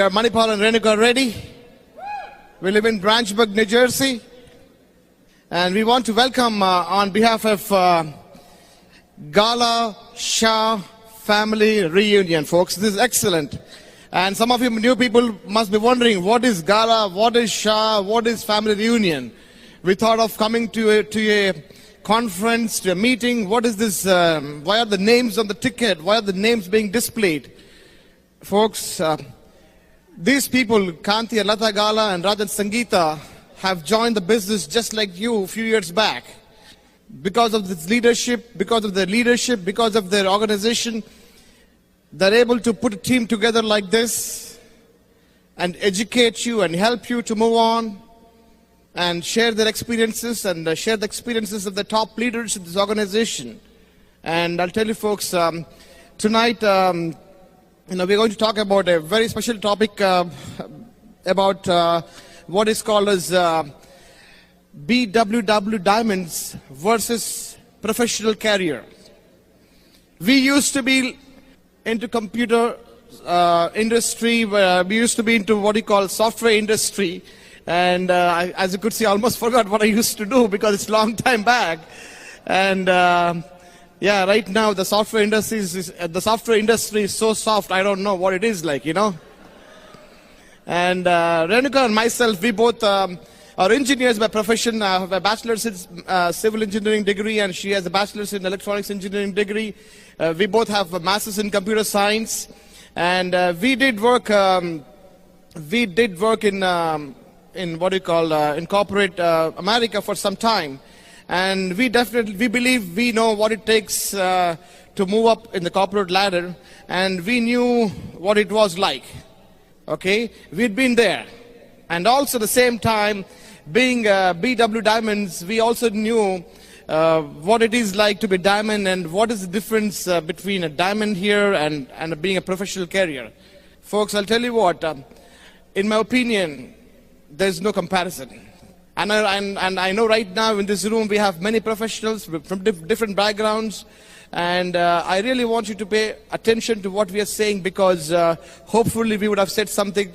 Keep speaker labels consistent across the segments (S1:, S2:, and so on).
S1: are Manipal and Renuka REDDY. We live in Branchburg, New Jersey. And we want to welcome on behalf of Gala Shah family reunion, folks. This is excellent. And some of you new people must be wondering, what is Gala, what is Shah, what is family reunion? We thought of coming to a conference, to a meeting. What is this? Why are the names on the ticket? Why are the names being displayed? Folks, these people, Kanti and Lata Gala and Rajan Sangeeta, have joined the business just like you a few years back. Because of this leadership, because of their leadership, because of their organization, they're able to put a team together like this and educate you and help you to move on and share their experiences and share the experiences of the top leaders of this organization. And I'll tell you folks, tonight, we're going to talk about a very special topic about what is called as BWW diamonds versus professional career. We used to be into computer industry, we used to be into what you call software industry, and as you could see, I almost forgot what I used to do because it's a long time back. And yeah, right now the software industry is so soft, I don't know what it is like, you know. And Renuka and myself, we both are engineers by profession. I have a bachelor's in civil engineering degree, and she has a bachelor's in electronics engineering degree. We both have a master's in computer science, and we did work in what you call in corporate America for some time. And we believe we know what it takes to move up in the corporate ladder, and we knew what it was like. Okay, we'd been there. And also at the same time, being BW Diamonds, we also knew what it is like to be diamond and what is the difference between a diamond here and being a professional career. Folks, I'll tell you what, in my opinion, there's no comparison. And I know right now in this room we have many professionals from different backgrounds, and I really want you to pay attention to what we are saying, because hopefully we would have said something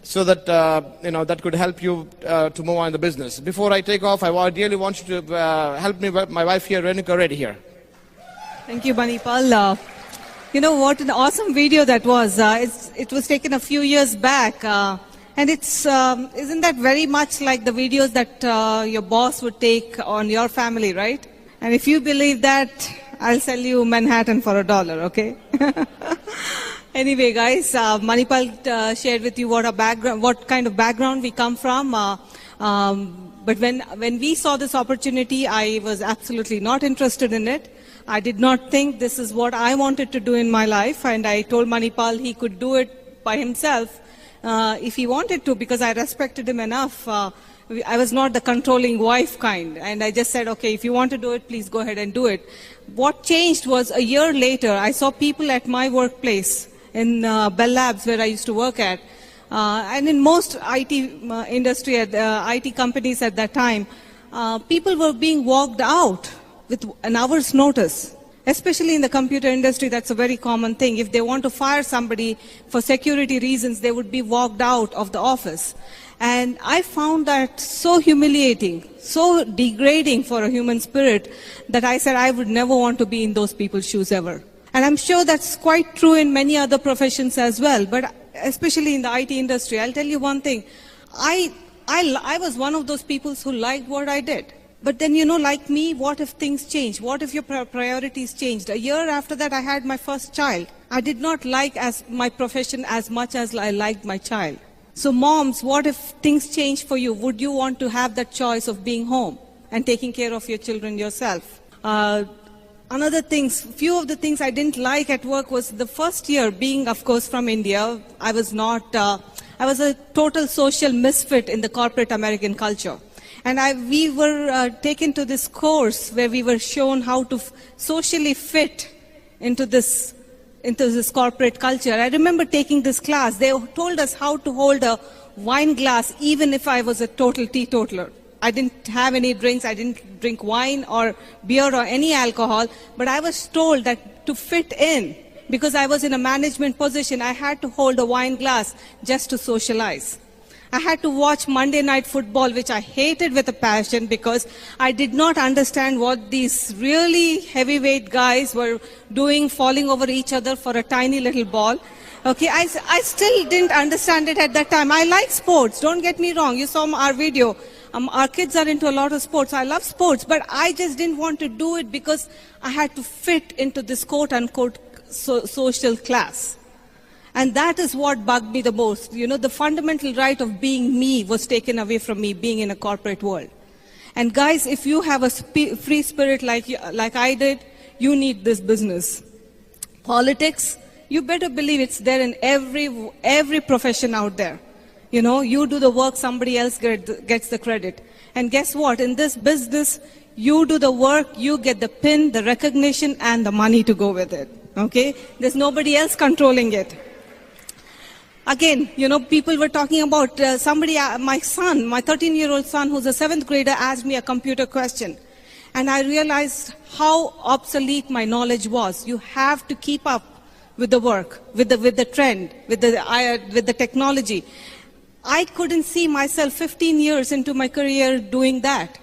S1: so that that could help you to move on in the business. Before I take off, I really want you to help me with my wife here, Renuka REDDY here.
S2: Thank you, Manipal. You know what an awesome video that was. It was taken a few years back. And it's, isn't that very much like the videos that your boss would take on your family, right? And if you believe that, I'll sell you Manhattan for $1, okay? Anyway, guys, Manipal shared with you what kind of background we come from. But when we saw this opportunity, I was absolutely not interested in it. I did not think this is what I wanted to do in my life. And I told Manipal he could do it by himself. If he wanted to, because I respected him enough. I was not the controlling wife kind, and I just said, okay, if you want to do it, please go ahead and do it. What changed was a year later, I saw people at my workplace in Bell Labs, where I used to work at, and in most IT industry, IT companies at that time, people were being walked out with an hour's notice. Especially in the computer industry, that's a very common thing. If they want to fire somebody for security reasons, they would be walked out of the office. And I found that so humiliating, so degrading for a human spirit, that I said I would never want to be in those people's shoes ever. And I'm sure that's quite true in many other professions as well, but especially in the IT industry. I'll tell you one thing. I was one of those people who liked what I did. But then, you know, like me, what if things change? What if your priorities changed? A year after that, I had my first child. I did not like my profession as much as I liked my child. So moms, what if things change for you? Would you want to have that choice of being home and taking care of your children yourself? Few of the things I didn't like at work was the first year, being, of course, from India. I was a total social misfit in the corporate American culture. And we were taken to this course where we were shown how to socially fit into this corporate culture. I remember taking this class. They told us how to hold a wine glass even if I was a total teetotaler. I didn't have any drinks. I didn't drink wine or beer or any alcohol. But I was told that to fit in, Because I was in a management position, I had to hold a wine glass just to socialize. I had to watch Monday Night Football, which I hated with a passion because I did not understand what these really heavyweight guys were doing, falling over each other for a tiny little ball. Okay, I still didn't understand it at that time. I like sports, don't get me wrong. You saw our video. Our kids are into a lot of sports. I love sports, but I just didn't want to do it because I had to fit into this quote-unquote social class. And that is what bugged me the most. You know, the fundamental right of being me was taken away from me, being in a corporate world. And guys, if you have a free spirit like I did, you need this business. Politics, you better believe it's there in every profession out there. You know, you do the work, somebody else gets the credit. And guess what? In this business, you do the work, you get the pin, the recognition, and the money to go with it. Okay? There's nobody else controlling it. Again, you know, people were talking about my son, my 13-year-old son, who's a 7th grader, asked me a computer question. And I realized how obsolete my knowledge was. You have to keep up with the work, with the trend, with the technology. I couldn't see myself 15 years into my career doing that.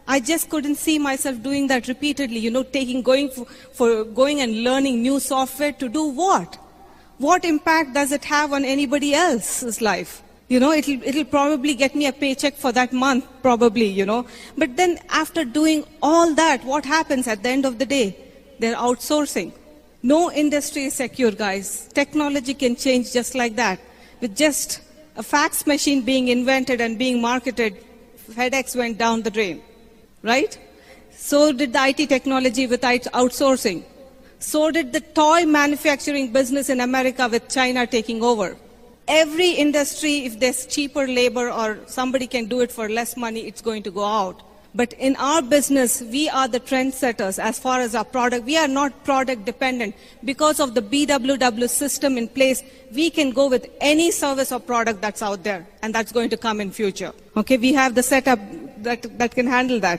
S2: I just couldn't see myself doing that repeatedly, you know, going and learning new software to do what? What impact does it have on anybody else's life? You know, it'll probably get me a paycheck for that month, probably, you know. But then after doing all that, what happens at the end of the day? They're outsourcing. No industry is secure, guys. Technology can change just like that. With just a fax machine being invented and being marketed, FedEx went down the drain, right? So did the IT technology with outsourcing. So did the toy manufacturing business in America with China taking over. Every industry, if there's cheaper labor or somebody can do it for less money, it's going to go out. But in our business, we are the trendsetters as far as our product. We are not product dependent. Because of the BWW system in place, we can go with any service or product that's out there, and that's going to come in future. Okay, we have the setup that can handle that.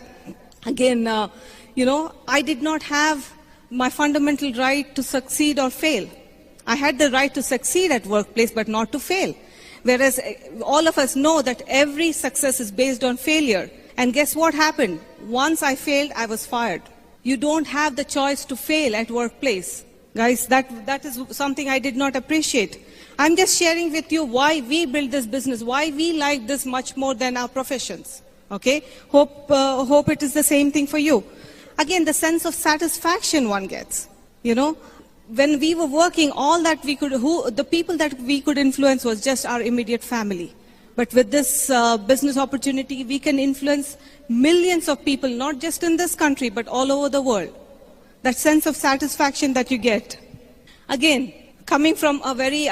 S2: Again, you know, I did not have my fundamental right to succeed or fail. I had the right to succeed at workplace, but not to fail. Whereas all of us know that every success is based on failure. And guess what happened? Once I failed, I was fired. You don't have the choice to fail at workplace. Guys, that is something I did not appreciate. I'm just sharing with you why we built this business, why we like this much more than our professions. Okay? Hope it is the same thing for you. Again, the sense of satisfaction one gets. You know, when we were working, all that we could, the people that we could influence was just our immediate family. But with this business opportunity, we can influence millions of people, not just in this country, but all over the world. That sense of satisfaction that you get. Again, coming from a very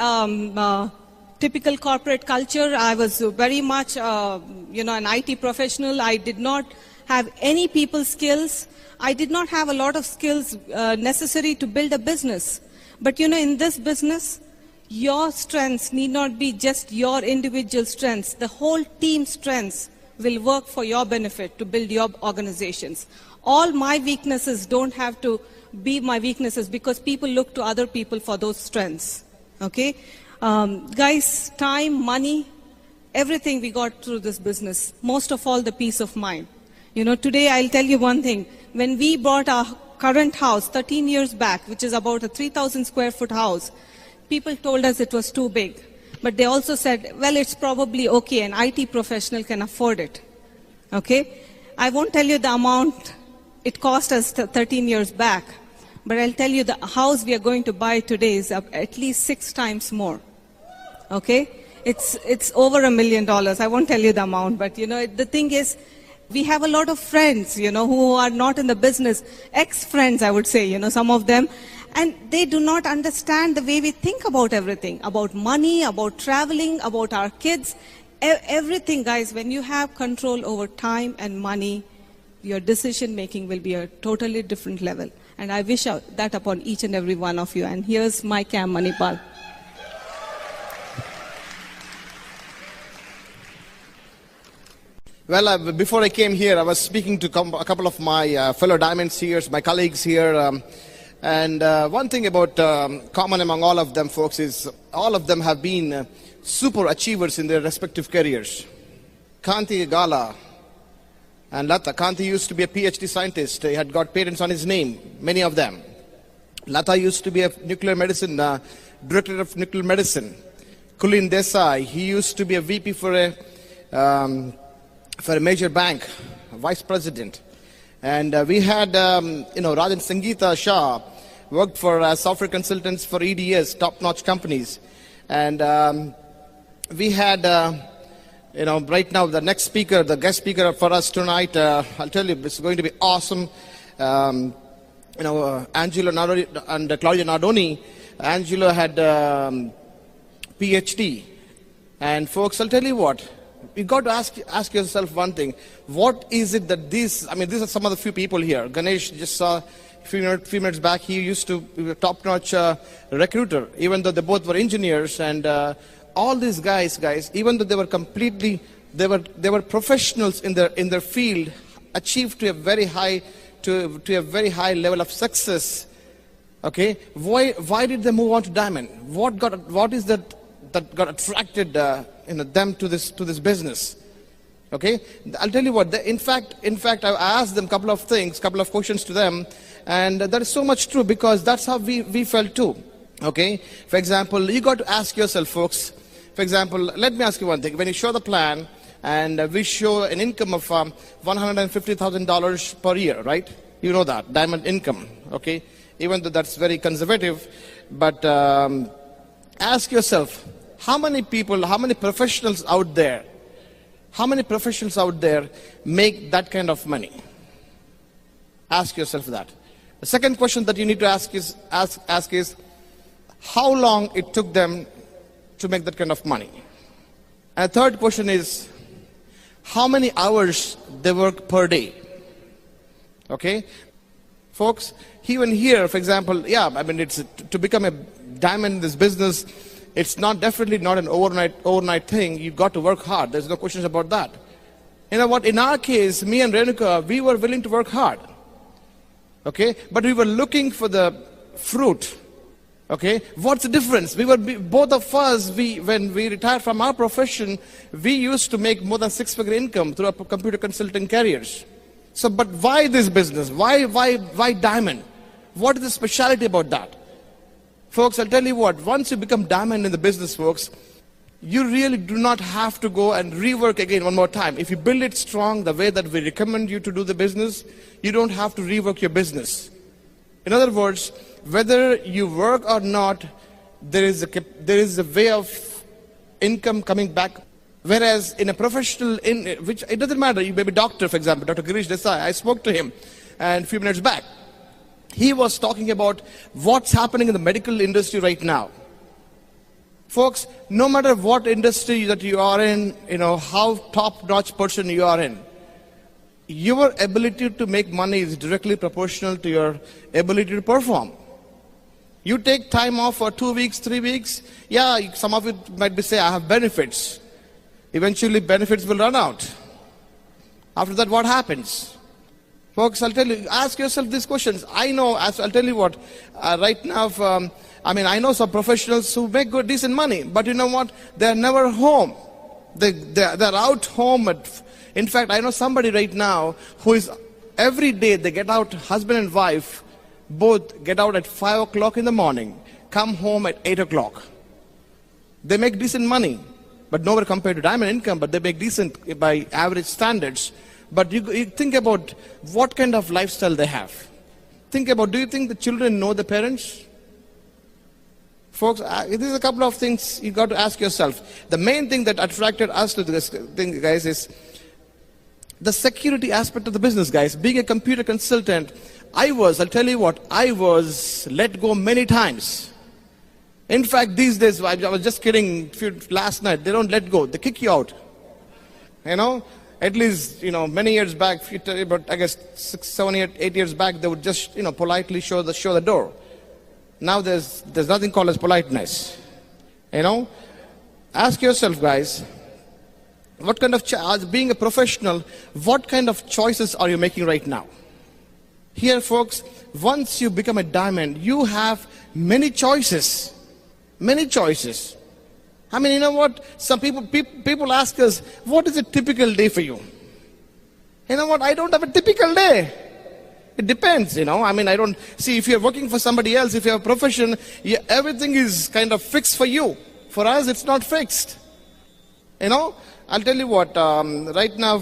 S2: typical corporate culture, I was very much, you know, an IT professional. I did not have any people skills. I did not have a lot of skills necessary to build a business. But you know, in this business, your strengths need not be just your individual strengths. The whole team's strengths will work for your benefit to build your organizations. All my weaknesses don't have to be my weaknesses because people look to other people for those strengths. Okay? Guys, time, money, everything we got through this business. Most of all, the peace of mind. You know, today I'll tell you one thing. When we bought our current house 13 years back, which is about a 3,000 square foot house, people told us it was too big. But they also said, well, it's probably okay, an IT professional can afford it. Okay? I won't tell you the amount it cost us 13 years back, but I'll tell you the house we are going to buy today is at least 6 times more. Okay? It's over $1 million. I won't tell you the amount, but you know, the thing is, we have a lot of friends, you know, who are not in the business, ex-friends, I would say, you know, some of them, and they do not understand the way we think about everything, about money, about traveling, about our kids, everything, guys. When you have control over time and money, your decision-making will be a totally different level. And I wish that upon each and every one of you. And here's my camp, Manipal.
S1: Well, before I came here, I was speaking to a couple of my fellow diamond seers, my colleagues here, And one thing about common among all of them, folks, is all of them have been super achievers in their respective careers. Kanti Gala and Lata. Kanti used to be a PhD scientist. He had got patents on his name, many of them. Lata used to be a nuclear medicine, director of nuclear medicine. Kulin Desai, he used to be a VP for a major bank, a vice president. And we had, Rajan Sangeeta Shah, worked for software consultants for EDS, top-notch companies. And we had, right now the next speaker, the guest speaker for us tonight, I'll tell you, it's going to be awesome. Angelo Nardoni and Claudia Nardoni. Angelo had PhD. And folks, I'll tell you what, you got to ask yourself one thing. What is it that these are some of the few people here. Ganesh just saw a few minutes back, he used to be a top-notch recruiter, even though they both were engineers. And all these guys, even though they were completely, they were professionals in their field, achieved to a very high level of success. Okay, why did they move on to Diamond? What is that got attracted them to this business? Okay, I'll tell you what. In fact, I asked them a couple of questions to them, and that is so much true, because that's how we felt too. Okay, for example, you got to ask yourself, folks. For example, let me ask you one thing. When you show the plan, and we show an income of $150,000 per year, right? You know that Diamond income. Okay, even though that's very conservative, but ask yourself, how many professionals out there make that kind of money? Ask yourself that. The second question that you need to ask is how long it took them to make that kind of money. And the third question is, how many hours they work per day? Okay, folks, even here, for example, it's to become a diamond in this business. It's definitely not an overnight thing. You've got to work hard. There's no questions about that. You know what? In our case, me and Renuka, we were willing to work hard. Okay, but we were looking for the fruit. Okay, what's the difference? Both of us, when we retired from our profession, we used to make more than six-figure income through our computer consulting careers. So, but why this business? Why Diamond? What is the specialty about that? Folks, I'll tell you what, once you become Diamond in the business, folks, you really do not have to go and rework again one more time. If you build it strong the way that we recommend you to do the business, you don't have to rework your business. In other words, whether you work or not, there is a way of income coming back. Whereas in a professional, which it doesn't matter, you may be doctor, for example, Dr. Girish Desai, I spoke to him and a few minutes back. He was talking about what's happening in the medical industry right now. Folks, no matter what industry that you are in, how top-notch person you are in, your ability to make money is directly proportional to your ability to perform. You take time off for 2 weeks, 3 weeks, some of it might be say, I have benefits. Eventually benefits will run out. After that, what happens? Folks, I'll tell you, ask yourself these questions. I'll tell you what, right now, I know some professionals who make good, decent money, but you know what? They're never home. They're out home. In fact, I know somebody right now who is, every day they get out, husband and wife, both get out at 5 o'clock in the morning, come home at 8 o'clock. They make decent money, but nowhere compared to Diamond income, but they make decent by average standards. But you think about what kind of lifestyle they have. Think about, do you think the children know the parents? Folks, these are a couple of things you got to ask yourself. The main thing that attracted us to this thing, guys, is the security aspect of the business, guys. Being a computer consultant, I'll tell you what, I was let go many times. In fact, these days, I was just kidding last night, they don't let go, they kick you out. At least, many years back, but I guess 6, 7, 8 years back, they would just, politely show the door. Now there's nothing called as politeness. Ask yourself, guys, what kind of, being a professional, what kind of choices are you making right now? Here, folks, once you become a diamond, you have many choices. Many choices. I mean, you know what? Some people ask us, what is a typical day for you? You know what? I don't have a typical day. It depends, you know. I mean, I don't see if you're working for somebody else, if you have a profession, everything is kind of fixed for you. For us, it's not fixed. You know, I'll tell you what, right now,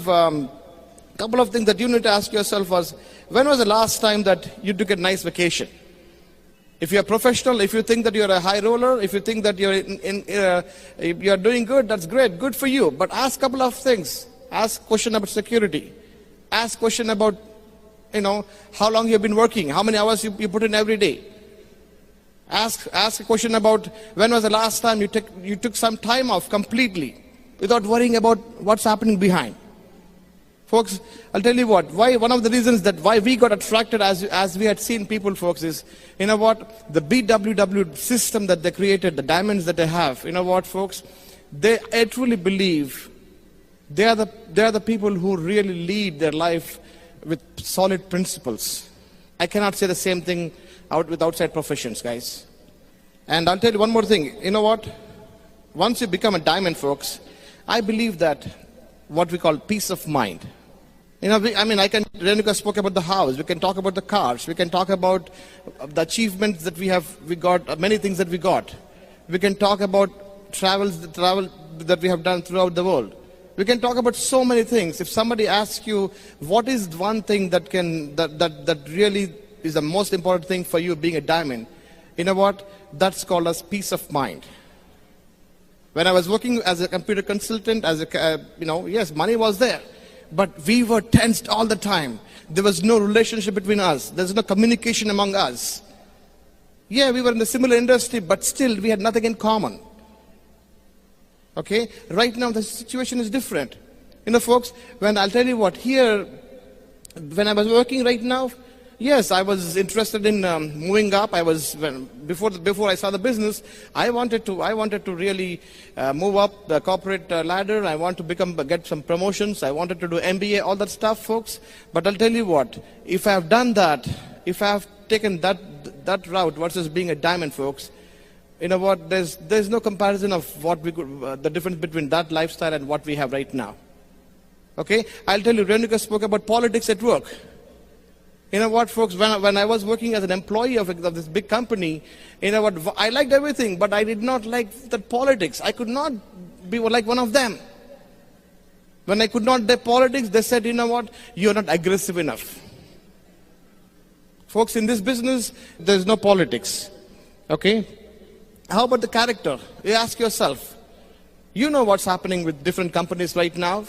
S1: couple of things that you need to ask yourself was, when was the last time that you took a nice vacation? If you're professional, if you think that you're a high roller, if you think that you're doing good, that's great, good for you. But ask a couple of things. Ask question about security. Ask question about, you know, how long you've been working, how many hours you put in every day. Ask a question about when was the last time you took some time off completely without worrying about what's happening behind. Folks, I'll tell you what, one of the reasons that why we got attracted as we had seen people, folks, is, you know what, the BWW system that they created, the diamonds that they have, you know what, folks, I truly believe they are the people who really lead their life with solid principles. I cannot say the same thing with outside professions, guys. And I'll tell you one more thing, you know what, once you become a diamond, folks, I believe that what we call peace of mind. You know, Renuka spoke about the house, we can talk about the cars, we can talk about the achievements that we got, many things that we got. We can talk about travel that we have done throughout the world. We can talk about so many things. If somebody asks you, what is one thing that really is the most important thing for you being a diamond, you know what, that's called as peace of mind. When I was working as a computer consultant, yes, money was there, but we were tensed all the time. There was no relationship between us. There's no communication among us. Yeah, we were in a similar industry, but still we had nothing in common. Okay, right now the situation is different. You know, folks, I'll tell you what, here, when I was working right now, yes, I was interested in moving up. Before I saw the business, I wanted to really move up the corporate ladder. I want to get some promotions. I wanted to do MBA, all that stuff, folks. But I'll tell you what, if I have done that, if I have taken that route versus being a diamond, folks, you know what, there's no comparison of the difference between that lifestyle and what we have right now. Okay, I'll tell you, Renuka spoke about politics at work. You know what, folks, when I was working as an employee of this big company, you know what, I liked everything, but I did not like the politics. I could not be like one of them. When I could not do politics, they said, you know what, you're not aggressive enough. Folks, in this business, there's no politics. Okay? How about the character? You ask yourself. You know what's happening with different companies right now.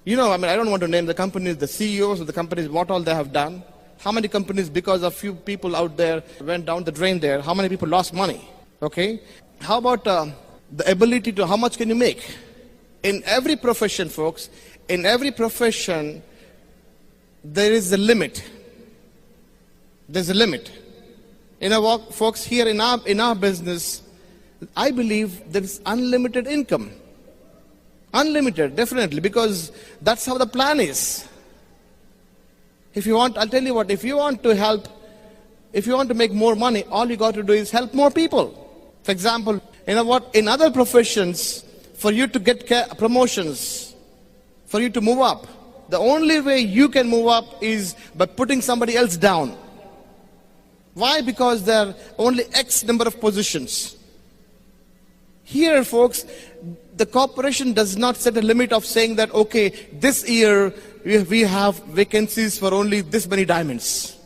S1: You know, I don't want to name the companies, the CEOs of the companies, what all they have done. How many companies, because of few people out there, went down the drain there? How many people lost money? Okay? How about the ability to, how much can you make? In every profession, folks, in every profession, there is a limit. There's a limit. You know what, folks, here in our business, I believe there is unlimited income. Unlimited, definitely, because that's how the plan is. If you want, I'll tell you what, if you want to make more money, all you got to do is help more people. For example, you know what, in other professions, for you to get promotions, for you to move up, the only way you can move up is by putting somebody else down. Why? Because there are only X number of positions. Here, folks, the corporation does not set a limit of saying that, okay, this year we have vacancies for only this many diamonds.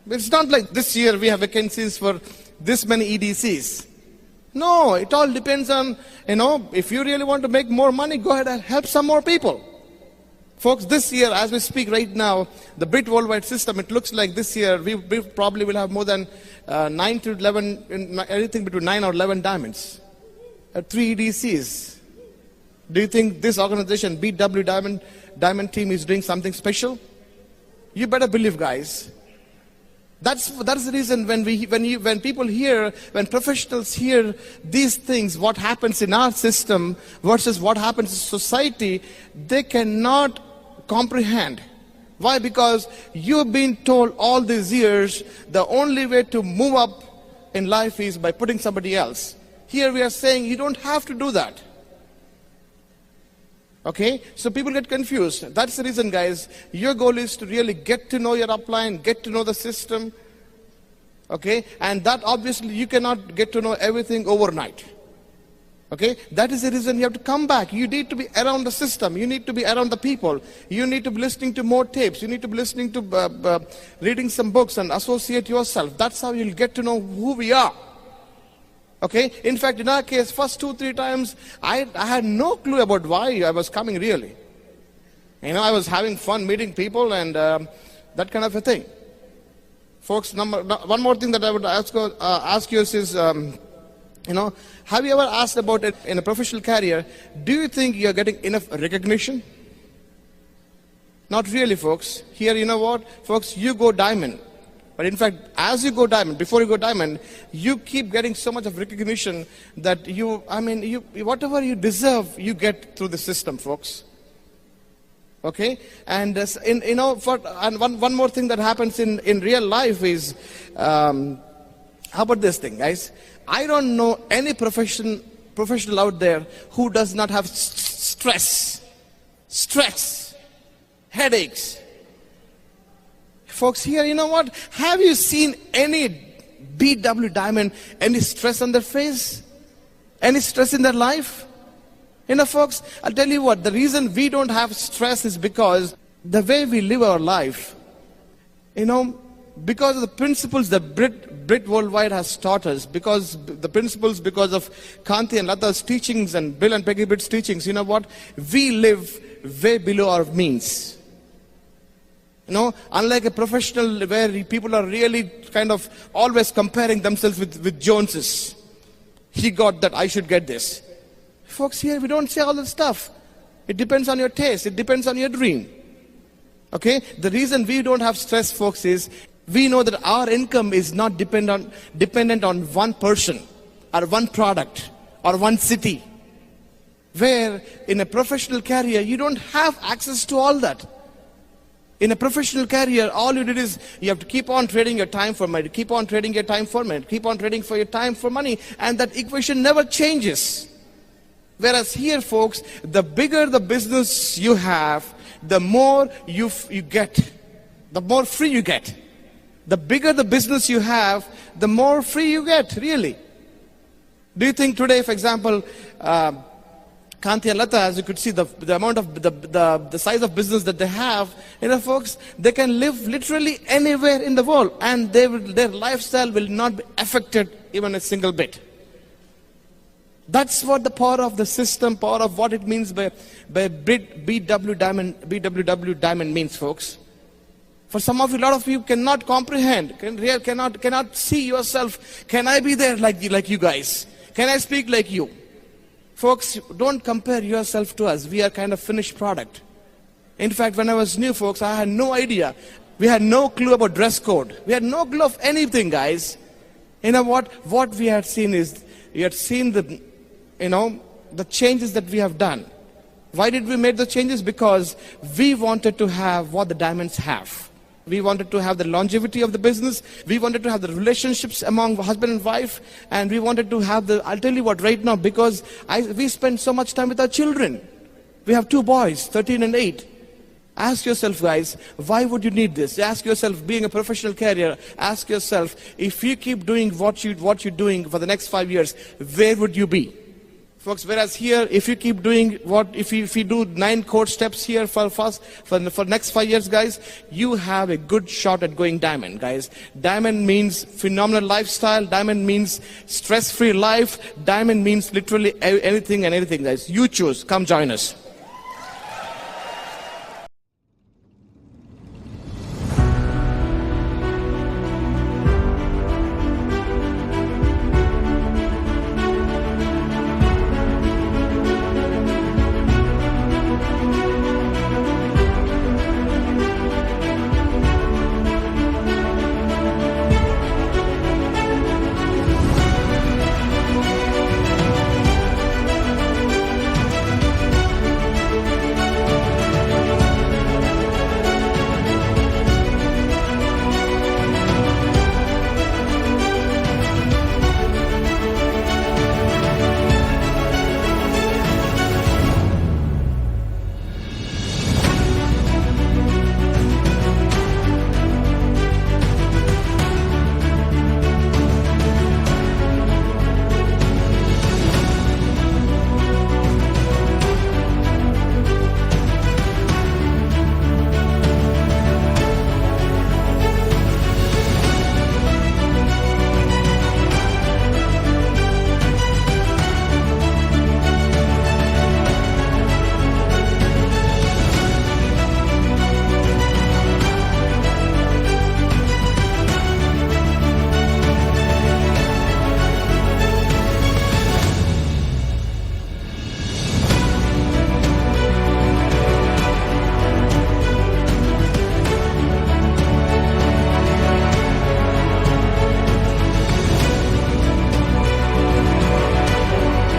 S1: It's not like this year we have vacancies for this many EDCs. No, it all depends on, you know, if you really want to make more money, go ahead and help some more people. Folks, this year, as we speak right now, the BRIT worldwide system, it looks like this year we probably will have more than 9 to 11, anything between 9 or 11 diamonds. 3 EDCs. Do you think this organization, BW Diamond Team, is doing something special? You better believe, guys. That's the reason when people hear, when professionals hear these things, what happens in our system versus what happens in society, they cannot comprehend Why? Because you've been told all these years the only way to move up in life is by putting somebody else. Here we are saying you don't have to do that. Okay, so people get confused. That's the reason, guys. Your goal is to really get to know your upline, get to know the system. Okay, and that obviously you cannot get to know everything overnight. Okay, that is the reason you have to come back. You need to be around the system. You need to be around the people. You need to be listening to more tapes. You need to be listening to reading some books and associate yourself. That's how you'll get to know who we are. Okay, in fact, in our case, first 2-3 times, I had no clue about why I was coming really. You know, I was having fun meeting people and that kind of a thing. Folks, one more thing that I would ask you is, you know, have you ever asked about it in a professional career? Do you think you're getting enough recognition? Not really, folks. Here, you know what? Folks, you go diamond. But in fact, as you go diamond, before you go diamond, you keep getting so much of recognition that whatever you deserve, you get through the system, folks. Okay? And one more thing that happens in real life is, how about this thing, guys? I don't know any professional out there who does not have stress, headaches. Folks, here, you know what? Have you seen any BW diamond, any stress on their face? Any stress in their life? You know, folks, I'll tell you what, the reason we don't have stress is because the way we live our life, you know, because of the principles that Brit Worldwide has taught us, because of Kanti and Lata's teachings and Bill and Peggy Britt's teachings, you know what? We live way below our means. You know, unlike a professional where people are really kind of always comparing themselves with Joneses. He got that, I should get this. Folks, here we don't say all that stuff. It depends on your taste. It depends on your dream. Okay? The reason we don't have stress, folks, is we know that our income is not dependent on one person or one product or one city. Where in a professional career, you don't have access to all that. In a professional career, all you did is you have to keep on trading your time for money, keep on trading your time for money, keep on trading for your time for money, and that equation never changes. Whereas here, folks, the bigger the business you have, the more you get, the more free you get. The bigger the business you have, the more free you get, really. Do you think today, for example, Kanti and Lata, as you could see, the amount of the size of business that they have, you know, folks, they can live literally anywhere in the world, and their lifestyle will not be affected even a single bit. That's what the power of the system, power of what it means by BWW diamond means, folks. For some of you, a lot of you cannot comprehend, cannot see yourself. Can I be there like you guys? Can I speak like you? Folks, don't compare yourself to us. We are kind of finished product. In fact, when I was new, folks, I had no idea. We had no clue about dress code. We had no clue of anything, guys. You know what? What we had seen is, we had seen the changes that we have done. Why did we make the changes? Because we wanted to have what the diamonds have. We wanted to have the longevity of the business. We wanted to have the relationships among husband and wife. And we wanted to have I'll tell you what, right now, because we spend so much time with our children. We have 2 boys, 13 and 8. Ask yourself, guys, why would you need this? Ask yourself, being a professional career, ask yourself, if you keep doing what you're doing for the next 5 years, where would you be? Folks, whereas here, if you keep doing if you do 9 core steps here for next 5 years, guys, you have a good shot at going diamond, guys. Diamond means phenomenal lifestyle. Diamond means stress-free life. Diamond means literally anything and anything, guys. You choose. Come join us.